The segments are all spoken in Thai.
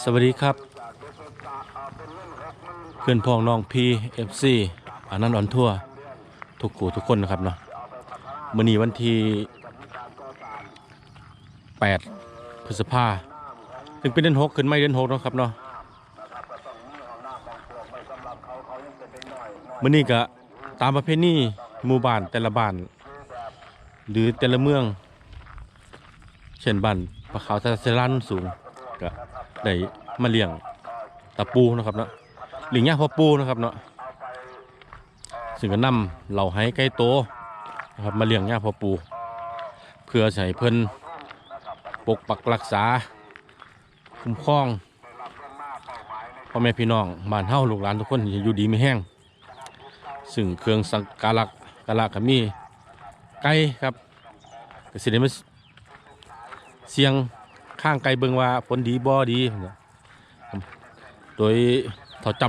สวัสดีครับเพื่อนพ้องน้องพีเอฟซีอันนั้นออนทัวร์ทุกคนนะครับเนาะมื้อนี้วันที่8 พฤษภาคมถึงเป็นเดือน6ขึ้นไม่เดือน6เนาะครับเนาะมื้อนี้ก็ตามประเพณีหมู่บ้านแต่ละบ้านหรือแต่ละเมืองเช่นบ้านปะขาวตะเซรันสูงก็ได้มาเลี้ยงตะปูนะครับเนาะเลี้ยงย่าพ่อปูนะครับเนาะซึ่งก็นำเหล่าให้ไก่โตนะครับมาเลี้ยงย่าพ่อปูเพื่อใส่เพิ่นปกปักรักษาคุ้มครองพ่อแม่พี่น้องบ้านเฮาลูกหลานทุกคนอยู่ดีไม่แห้งซึ่งเครื่องสักการะก็มีไก่ครับก็สิได้มาเสียงข้างไก่เบิ่งว่าผลดีบ่ดีโดยเท่าจ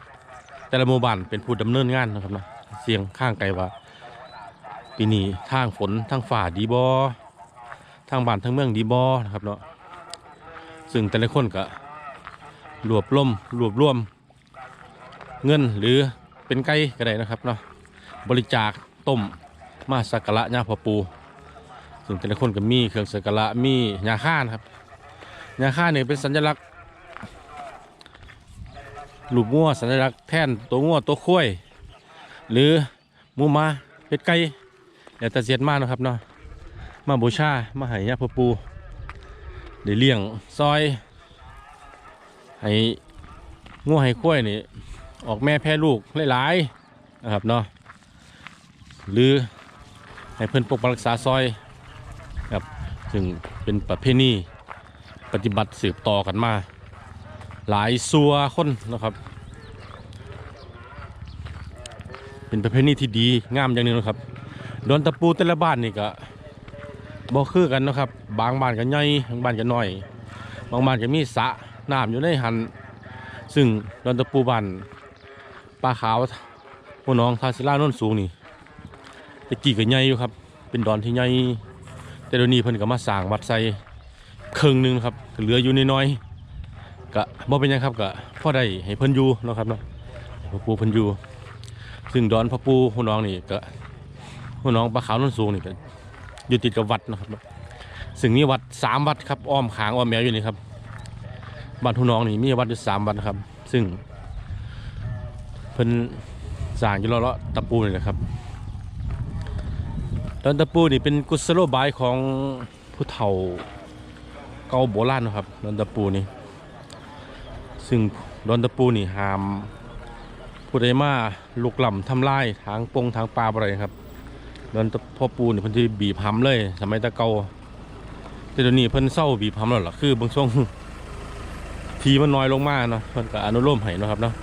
ำแต่ละหมู่บ้านเป็นผู้ดำเนินงานนะครับนะเสียงข้างไก่ว่าปีนี้ทางฝนทางฝ่าดีบ่ทางบ้านทางเมืองดีบ่นะครับเนาะซึ่งแต่ละคนก็รวบรวมเงินหรือเป็นไก่ก็ได้นะครับเนาะบริจาคต้มมาสักการะย่าพ่อปูซึ่งแต่ละคนก็มีเครื่องสักการะมียาฆ่านะครับยาฆ่าเนี่ยเป็นสัญลักษณ์รูปงัวสัญลักษณ์แท่นตัวงัวตัวข้วยหรือหมูม้าเป็ดไก่แล้วแต่เสียดมานะครับเนาะมาบูชามาให้ย่าพ่อปูได้เลี้ยงซอยให้งัวให้ข้วยนี่ออกแม่แพร่ลูกหลายๆนะครับเนาะหรือให้เพิ่นปกปักรักษาซอยครับซึ่งเป็นประเพณีปฏิบัติสืบต่อกันมาหลายซัวคนนะครับเป็นประเพณีที่ดีงามอย่างหนึงนะครับดอนตะปูแต่ละบ้านนี่ก็บ่คือกันนะครับบางบ้านก็ใหญ่บางบ้านก็น้อยบางบ้านก็มีสระน้ำอยู่ในหันซึ่งดอนตะปูบ้านปลาขาวหัวน้องทาศิลาโน้นสูงนี่ตะกี้ก็ใหญ่อยู่ครับเป็นดอนที่ใหญ่แต่เดี๋ยวนี้เพิ่นก็มาสร้างวัดใส่ครึ่งนึงครับเหลืออยู่น้อยๆก็บ่เป็นหยังครับก็พอได้ให้เพิ่นอยู่เนาะครับเนาะพ่อปู่เพิ่นอยู่ซึ่งดอนพ่อปู่หัวน้องนี่ก็หัวน้องปลาขาวโน้นสูงนี่ก็อยู่ติดกับวัดนะครับซึ่งมีวัด3 วัดครับอ้อมขางอ้อมแมวอยู่นี่ครับบ้านหัวน้องนี่มีวัดอยู่3 วัดครับซึ่งเพิ่นสร้างอยู่เลาะตะปูนี่นะครับดอนตะปูนี่เป็นกุศโลบายของผู้เฒ่าเก่าโบราณนะครับดอนตะปูนี่ซึ่งดอนตะปูนี่ห้ามผู้ใดมาลุกล้ำทำลายทางปงทางป่าอะไรครับดอนตะพ่อปูนี่เพิ่นที่บีบหำเลยสมัยตะเก่าแต่เดี๋ยวนี้เพิ่นเศร้าบีบหำแล้วล่ะคือบางช่วงทีมันน้อยลงมากเนาะเพิ่นก็อนุโลมให้นะครับเนาะ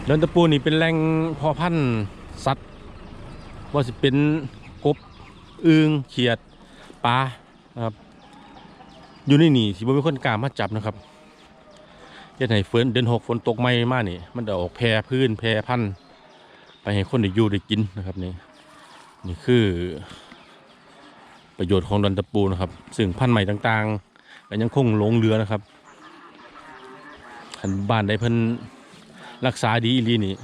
ดอนตะปูนี่เป็นแหล่งเพาะพันธุ์สัตว์ว่าสิเป็นกบอึ่งเขียดปลานะครับอยู่ในนี่สิบ่มีคนกล้ามาจับนะครับเฮ็ดให้เดือน6ฝนตกใหม่มานี่มันจะออกแพร่พื้นแพร่พันธุ์ไปให้คนได้อยู่ได้กินนะครับนี่คือประโยชน์ของดอนตะปูนะครับซึ่งพันธุ์ใหม่ต่างๆก็ยังคงหลงเหลือนะครับคันบ้านใดเพิ่นรักษาดีอีหลีนี่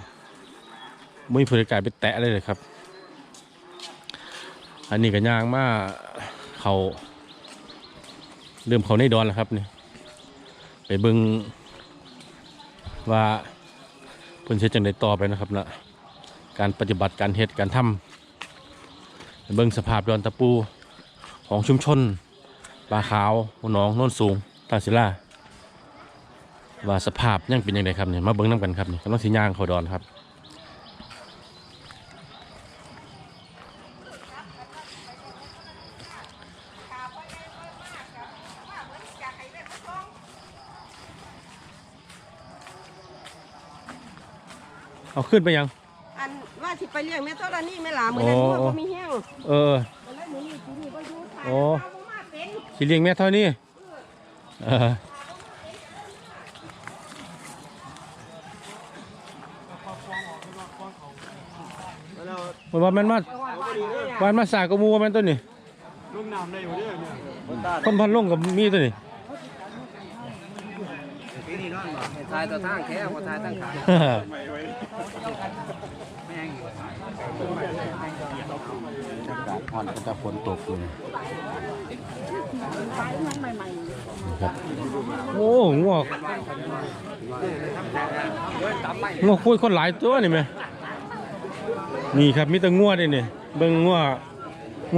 ไม่มีผู้ใดกล้าไปแตะเลยครับอันนี้ก็ย่างมาเขาเริ่มเขาในดอนแล้วครับนี่ไปเบิ่งว่าเพิ่นเฮ็ดจังได๋ต่อไปนะครับนะการปฏิบัติการเฮ็ดการทำไปเบิ่งสภาพดอนตะปูของชุมชนปลาขาวหัวหนองโน้นสูงตาศิลาว่าสภาพยังเป็นยังไงครับเนี่ยมาเบิ่งน้ำกันครับนี่กำลังสิย่างเขาดอนครับเอาขึ้นไปยังอันว่าสิไปเลี้ยงแม่ธรณีแม่หลามื้อนั้นว่าบ่มีแห้งแล้วมื้อนี้สิมีบ่อยู่ทางเอาบ่มาเป็นสิเลี้ยงแม่เท่านี้มันว่ามันมาสากกมูว่ามันต้นนี่ คนพันลงกับมีตัวนี้ ทายตัวทางแค่ว่าทายตั้งขา อ่อนก็จะฝนตกอยู่ครับโอ้งัวคุยคนหลายตัวนี่ไหมนี่ครับมีแต่งัวด้วยนี่เบิ่งงั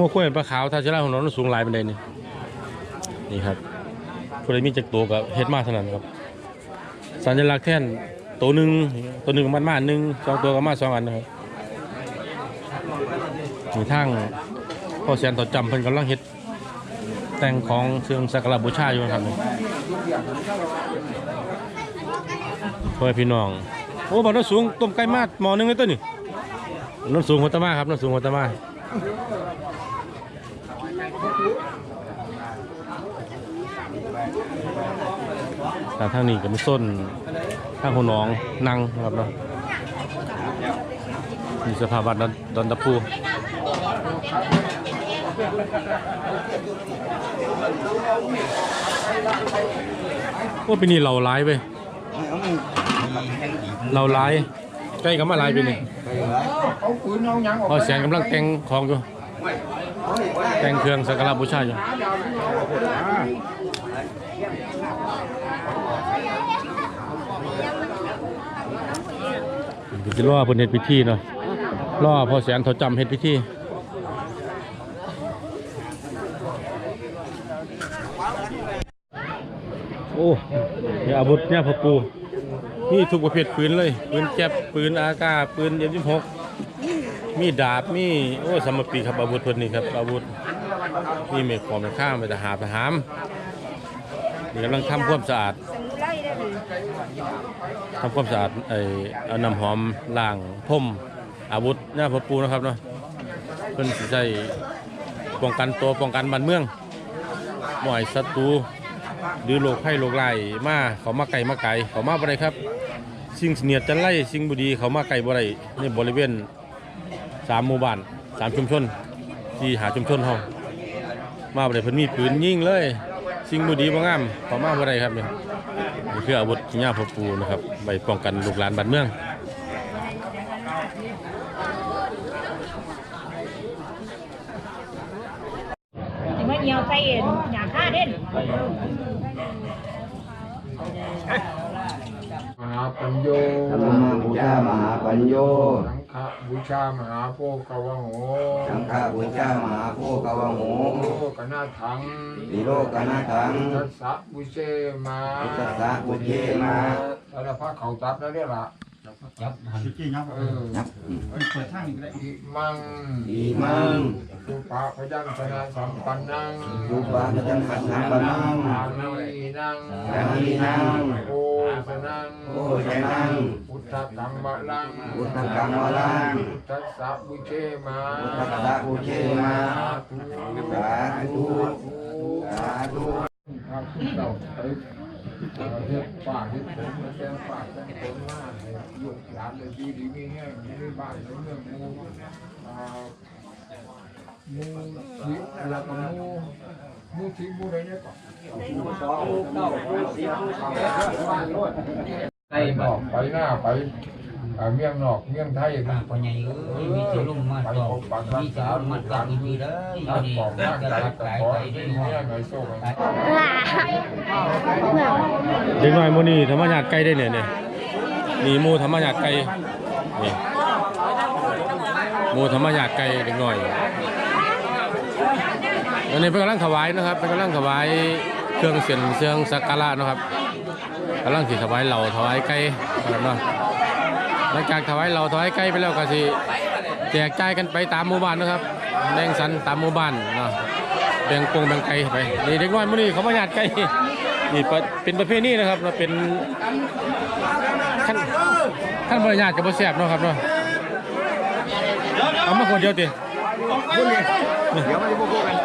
วคุยปลาขาวทาชราของน้องสูงหลายเป็นไดนี่ครับคนใดมีจักตัวกับเฮ็ดมาเท่านั้นครับสัญลักษณ์แท่นตัวหนึ่งมันมาหนึ่งสองตัวก็มาสองอันนะครับมีทางพ่อแสนต่อจำเพิ่นกำลังเฮ็ดแต่งของเชิงสักการะบูชาอยู่ครับนี่พ่อพี่น้องโอ้บ้านโน้นสูงต้มไก่มาดหม้อนึงเลยตัวนี่โน้นสูงหัวตะมาครับโน้นสูงหัวตะมาทางนี้ก็มีส้นทางหัวหนองนั่งครับเนาะมีสภาพบัตรดอนตะปูโอ้ปีนี้เราร้ายไปเราร้ายใกล้กับมาร้ายไปนี่พอแสนกำลังแต่งของอยู่แต่งเครื่องสักการะบูชาอยู่จะล่อเพิ่นเฮ็ดพิธีเนาะล่อพอแสนเขาจำเฮ็ดพิธีโอ้ยอาวุธเนี่ยพ่อปู่มีทุกประเภทปืนเลยปืนแก๊ปปืนอากาศปืนM16มีดาบมีโอ้สมปีครับอาวุธเพิ่นนี่ครับอาวุธมีเมฆขอมข้ามไปทหารนี่กำลังทำความสะอาดเอาน้ำหอมล้างพ่มอาวุธเนี่ยพ่อปู่นะครับเนาะเพิ่นสิใช้ป้องกันตัวป้องกันบ้านเมืองบ่ให้ศัตรูหรือโรคภัยโรคร้ายมาเขามาไกลเขามาบ่ได้ครับสิ่งเนียดจันไล่สิ่งบ่ดีเขามาไกลบ่ได้ในบริเวณ3หมู่บ้าน3ชุมชนที่หาชุมชนเฮามาบ่ได้เพิ่นมีปืนยิงเลยสิ่งบ่ดีบ่งามเขามาบ่ได้ครับนี่คืออาวุธที่ย่าพ่อปู่นะครับไว้ป้องกันลูกหลานบ้านเมืองจะมาเหี่ยวใส่หยาฆ่าเด่นมหาปัญโย ธรรมบูชามหาปัญโย สังฆบูชามหาโพกวะโห สังฆบูชามหาโพกวะโห โลกนาถัง วิโรกนาถัง ทัสสะบุเชมา วิตัสสะบุเชมา สารพัดเขาจับแล้วเนี่ยล่ะอิมัง อิมัง สุปะพยัญชนะสัมปันนัง รูปะจันทัสสะปนัง อานีนัง อานีนัง โอสนัง โอชนัง พุทธกัมมะลัง พุทธกังวลัง ทัสสะบุเชมา พุทธัสสะบุเชมาสาธุสาธุ ครับเราไปเฮ็ดป่าเฮ็ดผมแกงป่าแกงผมมาให้ลูกหลานเลยดีมีแห้งมีบ้านในเมืองมูทิแล้วก็มูทิมูอะไรเนี่ยก่อนไปบอกไปหน้าไปเมียงนอกเมียงไทยนะ ปัญญามีเจ้าลุ่มมาต่อมีเจ้าลุ่มมาต่อมีเลยอยู่ดีก็หลากหลายไปด้วยหัว เด็กน้อยหมู่นี้ธรรมญาติไก่ได้เนี่ยนี่หมู่ธรรมญาติไก่นี่หมู่ธรรมญาติไก่เด็กน้อยอันนี้เป็นกำลังถวายนะครับเป็นกำลังถวายเครื่องเสียงเครื่องสักการะนะครับกำลังสิถวายเหล่าถวายไก่นะครับเนาะหลังจากถวายเหล่าถวายไก่ไปแล้วก็สิแจกจ่ายกันไปตามหมู่บ้านนะครับแบ่งสรรตามหมู่บ้านเนาะแบ่งแบ่งไก่ไปนี่เด็กน้อยหมู่นี้เขามาญาติไก่นี่เป็นประเภทนี้นะครับเราเป็นขั้นบริญาติกับบ่แซ่บเนาะครับเนาะเอามาคนเดียวติเดี๋ยวมาจะพูดกัน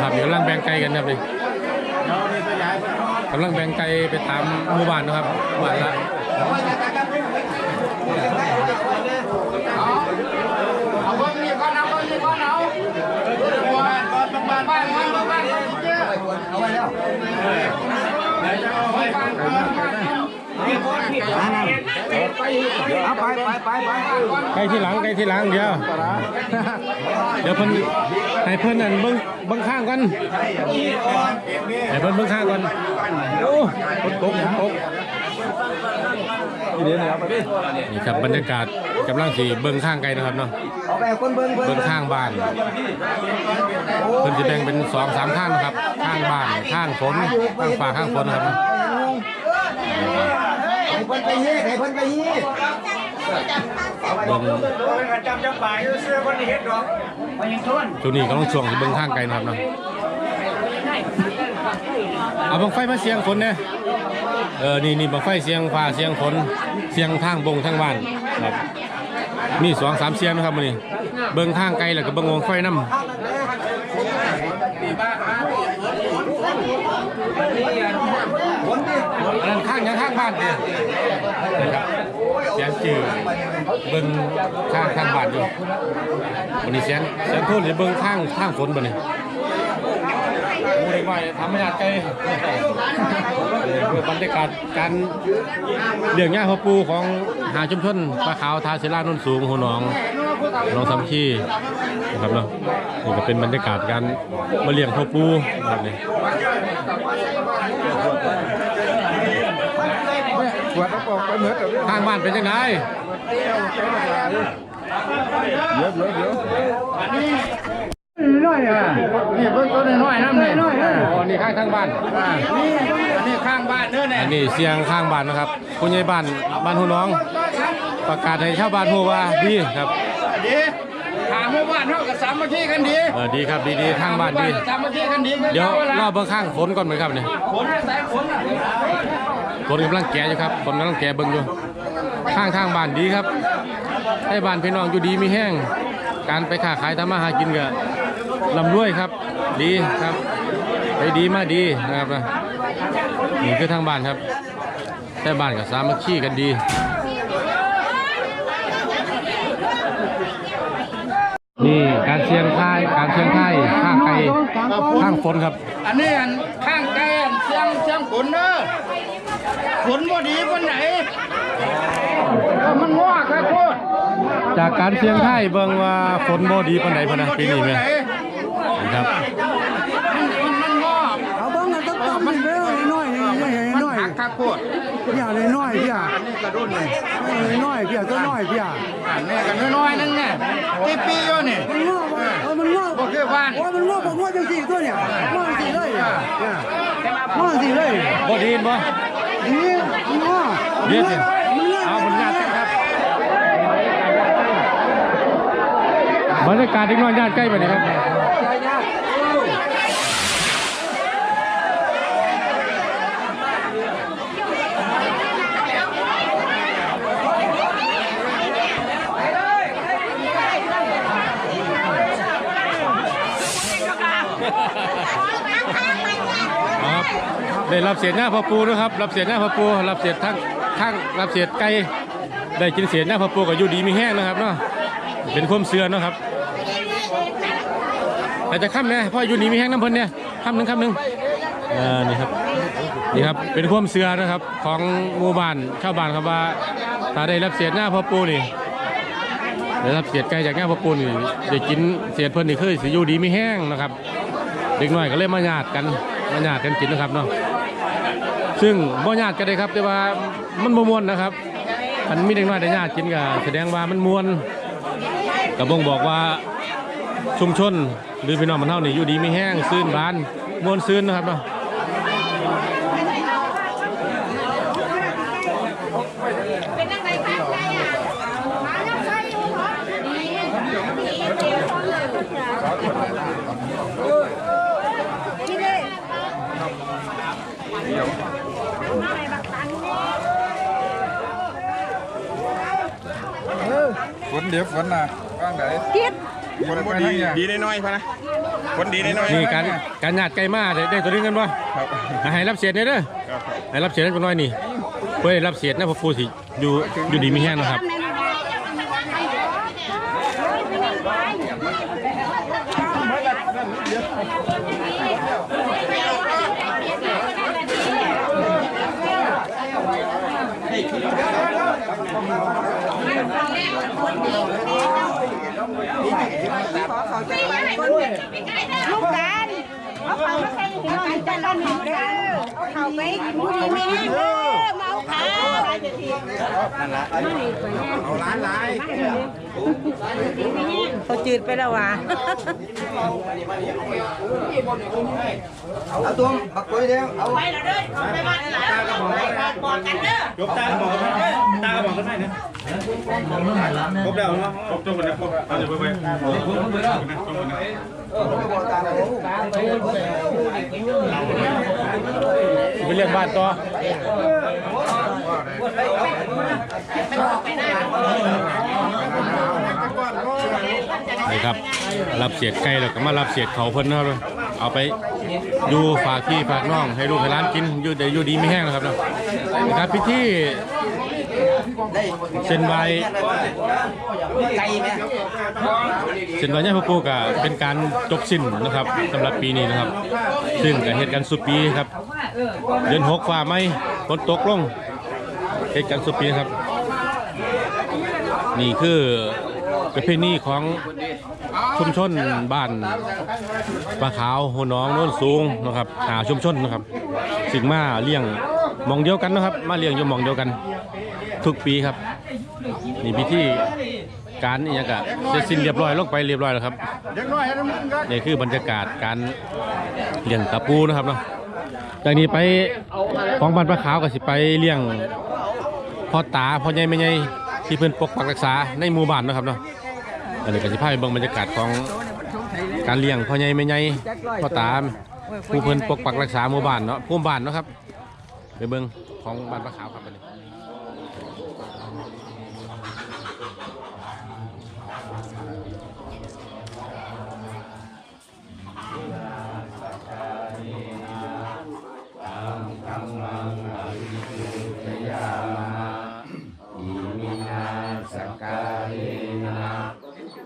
ครับกำลังแบ่งไก่กันครับนี่กำลังแบ่งไก่ไปตามหมู่บ้านนะครับหมู่บ้านละเอาเบิ่งนี่ก่อนเอาเบิ่งนี่ เอาไป ใกล้ที่หลังเดี๋ยวเพิ่นให้เพิ่นนั่นเบิ่งข้างกันให้เพิ่นเบิ่งข้างกันโอ้ตกนี่ครับบรรยากาศกำลังสิเบิ่งข้างไกลนะครับเนาะ เอาไปคนเบิ่ง ข้างบ้านเพิ่นจะแบ่งเป็น 2-3 ข้างนะครับข้างบ้านข้างฝนข้างฝาข้างฝนนะครับ ให้เพิ่นไปฮีให้เพิ่นไปฮี ช่วงนี้กำลังช่วงที่เบิ่งข้างไกลนะครับเนาะเอาบังไฟมาเสียงฝนเนี่ยนี่บังไฟเสียงฟ้าเสียงฝนเสียงทางบงทางบ้านครับมี 2-3 เสียงนะครับมื้อนี้เบิ่งข้างไกลแล้วก็เบิ่งวงไฟนำอันนั้นข้างยังข้างบ้านเนี่ยนะครับเสียงจืดเบิ่งข้างบ้านอยู่วันนี้เสียงโทษหรือเบิ่งข้างฝนบ่นี่มูได้ไว้ทำให้ยากไกลบรรยากาศการเลี้ยงย่าพ่อปูของหาชุมชนปลาขาวทาศิลาโนนสูงหัวหนองสำคีนะครับเนาะนี่ก็เป็นบรรยากาศการมาเลี้ยงพ่อปูแบบนี้ข้างบ้านเป็นยังไงเดี๋ยวน้อยอ่ะนี่เพิ่งตัวน้อยน้ำเนี่ยอ๋อนี่ข้างบ้านนี่ข้างบ้านเด้อเนี่ยอันนี้เสียงข้างบ้านนะครับผู้ใหญ่บ้านหัวน้องประกาศให้ชาวบ้านหัวว่าดีครับดีทางหัวบ้านเท่ากับสามัคคีกันดีดีครับดีข้างบ้านดีสามัคคีกันดีเดี๋ยวรอบเบื้องข้างฝนก่อนไหมครับเนี่ยฝนกำลังแก่อยู่ครับฝนกำลังแก่เบิ่งอยู่ข้างบ้านดีครับให้บ้านพี่น้องอยู่ดีมีแห้งการไปค้าขายทำมาหากินก็ลำรวยครับดีครับไปดีมาดีนะครับนี่คือทางบ้านครับแต่บ้านกับสามัคคีกันดีนี่การเชียงไทยข้างไกลข้างฝนครับอันนี้ข้างไกลเชียงฝนเด้อฝนบ่ดีปานไหนมันงอครับโคตรจากการเชียงไทยเบิ่งว่าฝนบ่ดีปานใดพะนะปีนี้แม่ครับมันงอเอาเบิ่งกันต้องมันเด้อน้อยครับโคตรพี่อ่ะน้อยพี่อ่ะนี่กระดุนนี่น้อยพี่อ่ะตัวน้อยพี่อ่ะนี่กันน้อยๆนั่นเนี่ยปีๆอยู่นี่มันงอบ่คือบ้านมันงอจังซี่ตัวเนี่ยงอจังซี่เลยงอจังซี่เลยบ่ดีบ่นี่งอเดี๋ยวสิเอาผลงานครับบรรยากาศอีกน้อยญาติใกล้ไปนี่ครับได้รับเศษหน้าพ่อปูนะครับรับเศษหน้าพ่อปูรับเศษทั้งรับเศษไก่ได้กินเศษหน้าพ่อปูกับอยู่ดีมีแห้งนะครับเนาะเป็นความเสื่อนะครับแต่จะค่ำเนี่ยพ่ออยู่ดีมีแห้งน้ำเพิ่นเนี่ยค่ำหนึ่งนี่ครับเป็นความเสื่อนะครับของหมู่บ้านชาวบ้านครับว่าถ้าได้รับเศษหน้าพ่อปูนี่ได้รับเศษไก่จากหน้าพ่อปูนี่ได้กินเศษเพิ่นนี่คือสิอยู่ดีมีแห้งนะครับเด็กน้อยก็เลยมาญาติกันกินนะครับเนาะซึ่งบ่ญาติกันเลยครับแต่ว่ามันบ่ม่วนนะครับมันมีเด็กน้อยได้ญาติกินก็แสดงว่ามันม่วนก็บ่งบอกว่าชุมชนหรือพี่น้องมันเฮานี่อยู่ดีมีแห้งซื่นบานม่วนซื่นนะครับเนาะฝนเดี๋ยวฝนน่ะว่างไหนฝนบ่ดีน้อยๆพะนะฝนดีน้อยๆนี่การญาติไกลมาได้ตัวนี้กันบ่ให้รับเศษเด้อให้รับเศษกันน้อยนี่เพื่อรับเศษนะพ่อปูสิอยู่ดีมีแห้งนะครับ ขอเขาจะไปคนลูกกันเอาเขามาใส่หินกันจะร้อนหนึ่งเด้อเอาเขาไปกินดีไม่แห้งเด้อเมาขาวนั่นละเอาร้านไรเขาจืดไปแล้วว่ะ เอาตัวบักกล้วยเดียวเอา ไปแล้วเด้อเขาไปบ้านหลานบอกกันเด้อย กตาบอกกันได้ตาบอกกันได้นะครบแล้วครบจบหมดแล้วครบเอาจะไปไปไปเรียกบ้านต่อนี่ครับรับเศษไก่แล้วก็มารับเศษเขาเพิ่นนะครับเอาไปดูฝากพี่ฝากน้องให้ลูกให้ร้านกินอยู่ดีไม่แห้งนะครับนะครับพิธีเส้นไหว้เส้นไหว้ย่าพ่อปู่ก็เป็นการจบสิ้นนะครับสำหรับปีนี้นะครับซึ่งก็เหตุการณ์สุดปีครับเดือน6ฟ้าไหมฝนตกลงเหตุการณ์สุดปีครับนี่คือประเพณีของชุมชนบ้านปลาขาวหัวน้องโน้นสูงนะครับชุมชนนะครับสิ่งมาเลี้ยงมองเดียวกันนะครับมาเลี้ยงอยู่มองเดียวกันทุกปีครับนี่พิธีการนี่ก็จะสิ้นเรียบร้อยลงไปเรียบร้อยแล้วครับนี่คือบรรยากาศการเลี้ยงตะปูนะครับเนาะจากนี้ไปของบ้านปลาขาวก็สิไปเลี้ยงพ่อตาพ่อใหญ่แม่ใหญ่ที่เพิ่นปกปักรักษาในหมู่บ้านนะครับเนาะอันนี้ก็สิพาไปเบิ่งบรรยากาศของการเลี้ยงพ่อใหญ่แม่ใหญ่พ่อตาผู้เพิ่นปกปักรักษาหมู่บ้านเนาะภูมิบ้านเนาะครับไปเบิ่งของบ้านปลาขาวครับอันนี้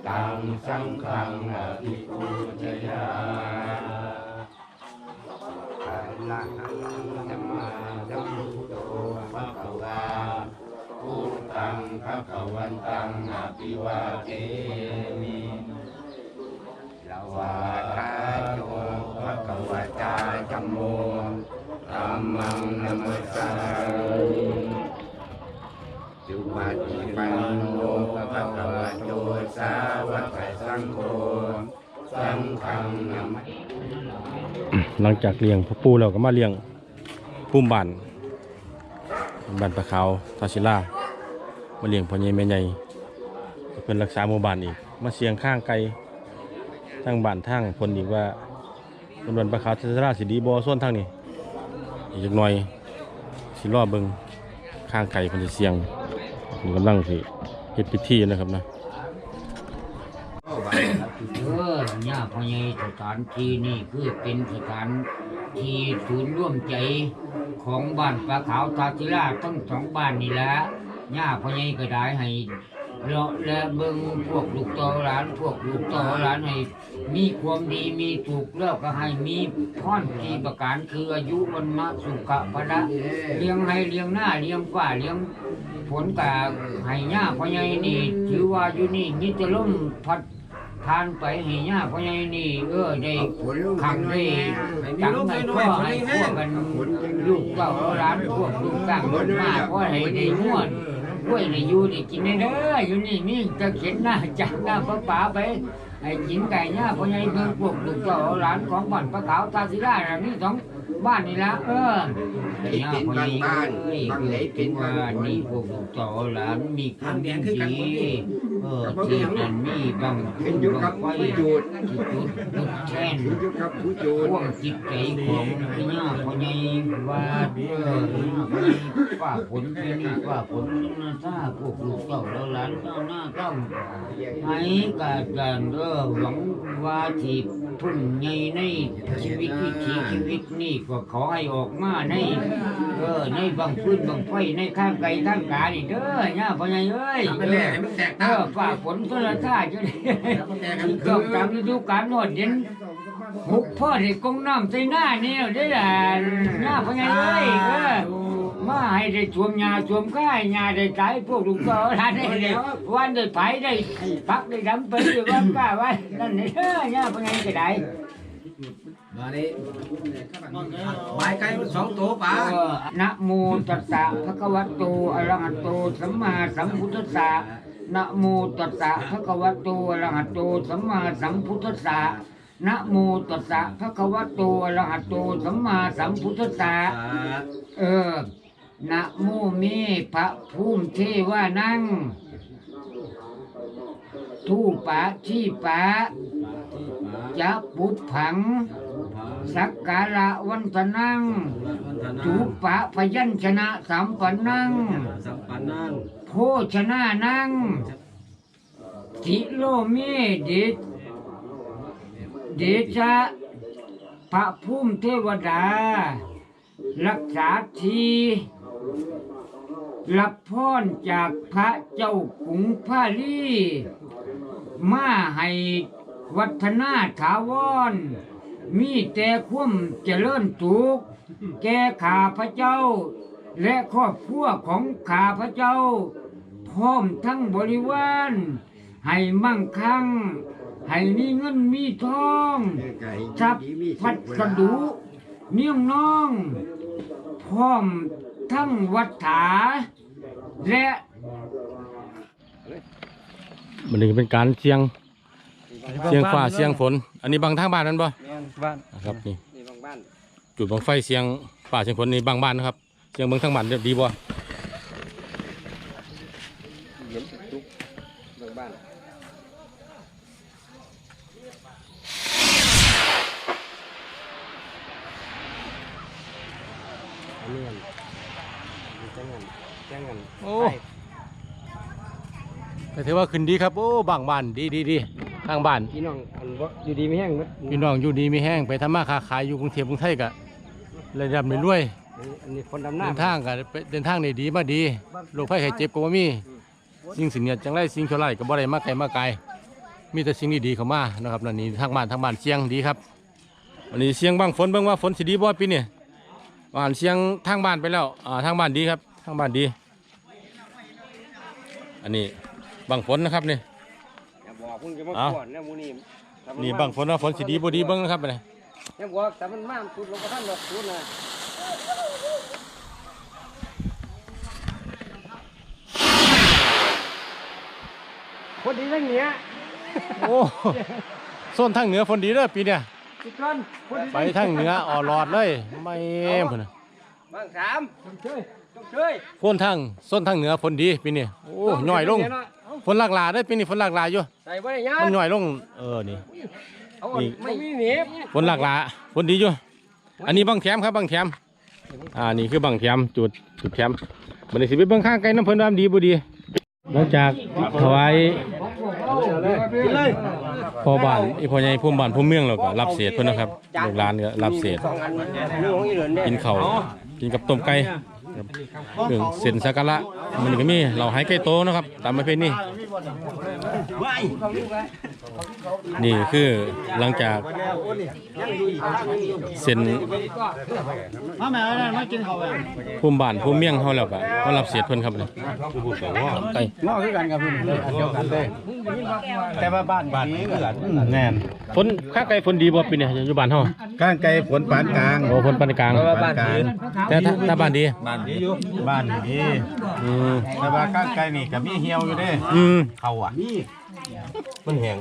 ตังสังฆังอภิปูชยาอะระหังสัมมาสัมพุทโธภะคะวาพุทธังภะคะวันตังอภิวาเทมิละวะทาโยภะคะวะตาธัมโมธัมมังนัมมัสสามิจุมาติปันโนภะคะวะโตสาวกสังโฆสังฆังนัม หลังจากเลี้ยงพ่อปู่เราก็มาเลี้ยงภูมิบ้านปลาขาวทาศิลามาเลี้ยงพ่อใหญ่แม่ใหญ่เพิ่นรักษาหมู่บ้านอีกมาเสียงข้างไกลทั้งบ้านทั้งคนอีกว่าตำรวจปลาขาวทาศิลาสิดีบ่ส่วนทางนี้อีกจักหน่อยสิรอเบิ่งข้างไกลเพิ่นสิเสียงกำลังสิเฮ็ดพิธีนะครับนะ เนี่ยพญาสถานที่นี่คือเป็นสถานที่ศูนย์ร่วมใจของบ้านปลาขาวทาศิลาทั้งสองบ้านนี่แหละเนี่ยพญาก็ได้ให้เลาะและเบิ่งพวกลูกต่อหลานให้มีความดีมีถูกแล้วก็ให้มีพรที่ประการคืออายุวันนะสุขะพละเลี้ยงให้เลี้ยงหน้าเลี้ยงฟ้าเลี้ยงฝนกะให้เนี่ยพญานี่ถือว่าอยู่นี่มีแต่ลมพัดทานไปให้ย่าพ่อใหญ่นี่ได้ขังได้จังในพ่อให้พวกกันลูกเต้าร้านพวกลูกตั้งรถมาพ่อให้ได้ม่วนกล้วยได้อยู่ได้กินได้เด้ออยู่นี่มีจะเข็นหน้าจักหน้าป๋าไปให้กินไก่ย่าพ่อใหญ่เพิ่นพวกลูกเต้าร้านของบ้านปลาขาวทาศิลานี่สองบ้านนี่ละย่าพ่อใหญ่คือเป็นว่านี่พวกลูกเต้าร้านมีความดีที่นั่นมีบางขึ้นอยู่กับผู้จุดแทนพวกจิตใจของพี่ย่าพ่อใหญ่ว่าฝ้าฝนที่นี่ฝ้าฝนน่าซาพวกลูกเต้าแล้วหลานเต้าหน้าเต้าให้การหวังว่าที่ทุ่งใหญ่ในชีวิตวิถีชีวิตนี่ก็ขอให้ออกมาในบางพื้นบางไฟในข้างไกลข้างกานี่เด้อย่าพ่อใหญ่เอ้ยฝ้าฝนก็ละท่าจะได้ก็ตามฤดูกาลโนดเย็นหุบพ่อที่กงน้ำใส่หน้านี่ได้ล่ะหน้าพ่อใหญ่เอ้ย มาให้ได้สวมยาสวมก้ายยาได้ใจพวกลูกก็ท่านได้วันได้ไผได้พักได้ดำไปได้วันก้าไว้นั่นเด้อย่าเป็นไงก็ได้ มาดิไม้ไก่มัน2ตัวป่า นะโมตัสสะภะคะวะโตอะระหะโตสัมมาสัมพุทธัสสะนะโมตัสสะภะคะวะโตอะระหะโตสัมมาสัมพุทธัสสะนะโมตัสสะภะคะวะโตอะระหะโตสัมมาสัมพุทธัสสะนะโมเมพระภูมิเทวานังทูปะชีปะจะปุบผังสักการะวันตนังจูปะพยัญชนะสัมปันนังโภชนะนังจิโลเมเดชะพระภูมิเทวดารักษาทีรับพรจากพระเจ้ากรุงพาลีมาให้วัฒนาถาวรมีแต่ความเจริญสุขแก่ข้าพระเจ้าและครอบครัวของข้าพระเจ้าพร้อมทั้งบริวารให้มั่งคั่งให้มีเงินมีทองทรัพย์พัสดุเนียงน้องพร้อมทั้งวัฏฐาและ มันนี่เป็นการเสียงฟ้าเสียงฝนอันนี้บางทางบ้านนั่นบ่ บ้าน ครับนี่ นี่บางบ้าน จุดบังไฟเสียงฟ้าเสียงฝนนี่บางบ้านนะครับเสียงเบิ่งทางบ้านดีบ่ เห็นทุกบางบ้านอันนี้แจ้งเงิน โอ้ก็ถือว่าขึ้นดีครับโอ้บางบ้านดีทางบ้าน พี่น้องอันว่าอยู่ดีไม่แห้งมั้ย พี่น้องอยู่ดีมีแห้งไปทำมาค้าขายอยู่กรุงเทพกรุงไทยก็เลยร่ำรวย อันนี้คนดำน้ เดินทางก็เดินทางได้ดีมาดีโรคภัยไข้เจ็บก็บ่มีสิ่งสิ่งเนี่ยจังไรสิ่งชั่วร้ายก็บ่ได้มาไกลมาไกลมีแต่สิ่งดีๆเข้ามานะครับนั่นนี่ทางบ้านเสียงดีครับอันนี้เสียงบางฝนเบิ่งว่าฝนสิดีบ่ปีนี้ว่าหันเสียงทางบ้านไปแล้วทางบ้านดีครับทางบ้านดีอันนี้บางฝนนะครับนี่ ำอย่าบอกคุณจะมาก่อนนะมูนี่ นี่บางฝนว่าฝนสิดีบ่ดีเบิ่งนะครับนี่ อย่าบอกแต่มันมากสุดลงกระทั่งดอกสุดนะคนดีทั้งเนี้ย โอ้โซนทางเหนือฝนดีเด้อปีเนี้ย ทุกคนคนดี ไปทางเหนืออ่อหลอดเลยไม่พุ่นน่ะ บางสามต้องช่วย ฝนทางส้นทางเหนือฝนดีปีนี้โอ้หน่อยลงฝนหลากหลายได้อปีนี้ฝนหลากหลายอยู่ ใส่ไว้ในยา มันหน่อยลงนี่ เอาไม่มีหนีบ ฝนหลากหลายฝนดีอยู่อันนี้บังแถมครับบังแถมนี่คือบังแถมจุดแถมมันได้สิไปเบิ่งข้างไกลน้ำเพิ่นว่าดีบ่ดีหลังจากถวายพ่อบ้านพ่อใหญ่ภูมิบ้านภูมิเมืองแล้วก็รับเศษเพิ่นนะครับลูกหลานก็รับเศษ 2 อันนี่ของอีเหลือนเด้ กินข้าวกินกับต้มไก่ครับเครื่องเส้นสักการะมันก็มีเราให้ไก่โตนะครับตามประเพณีนี่คือหลังจากเส้นภูมิบ้านภูมิเมียงเฮาแล้วก็มารับเศษเพิ่นครับนี่ไก่ ง้อคือกันกับพี่เดียวกันเลยแต่ว่าบ้านนี้ก็ แน่นฝนข้างไก่ฝนดีบ่ปีนี้อยู่บ้านเฮา ข้างไกลฝนปานกลาง โอ้ฝนปานกลาง ปานกลาง แต่ถ้าบ้านดี บ้านนี้อยู่บ้านนี้ อืม แต่ว่าข้างไกลนี่ก็มีเหี่ยวอยู่เด้ อืม เขาอ่ะมันแห้ง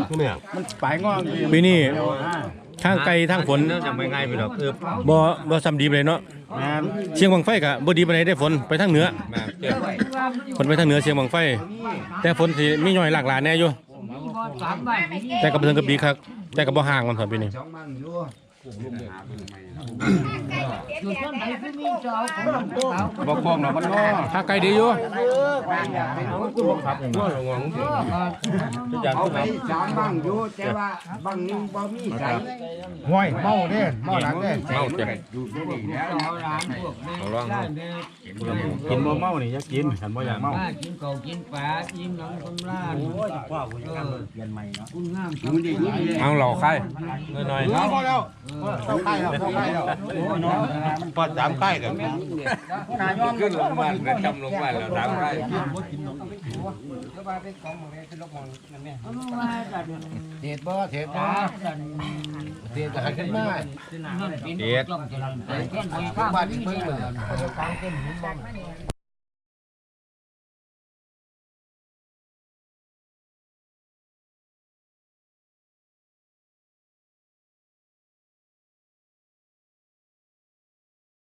คือแม่งมันปลายงอกอยู่ ปีนี้ข้างไก่ทางฝน จะไม่ง่ายไปหรอกบ่ซ้ำดีไปเลยเนาะ แม่น เชียงบังไฟก็บ่ดีปานใดได้ฝนไปทางเหนือ แม่นเจ็บ ฝนไปทางเหนือเชียงบังไฟ แต่ฝนสิมีหน่อยหลากหลายแน่อยู่แต่ก็บ่ถึงกับดีครับแต่ก็บ่ห่างมันเท่าปีนี้ บ่พวงเนาะมันงอ ข้างไก่ดีอยู่ เอาไปสามบังอยู่แต่ว่าบังนึงบ่มีใส่ ห้วยเมาเด้เมาหลังเด้ เมาเจ็บ เอาร้านพวกแม่ได้แม่ กินบ่เมานี่อย่ากินคันบ่อยากเมา ป้ากินข้าวกินปลาอิ่มหนังคนร้านโอ้ยพ่อคุณงามเปลี่ยนใหม่เนาะคุณงาม เอาเหล่าไข่หน่อย พอแล้ว เอ เข้าใกล้แล้วปอด3ใกล้กัน ขึ้นลงบ้านแล้วจำลงบ้านแล้ว3ไร่ เทศบ่เทศจะให้ขึ้นมา เด็ดต้องจะรันไปแค่ไหนข้างบ้านอีกเพิ่งเลย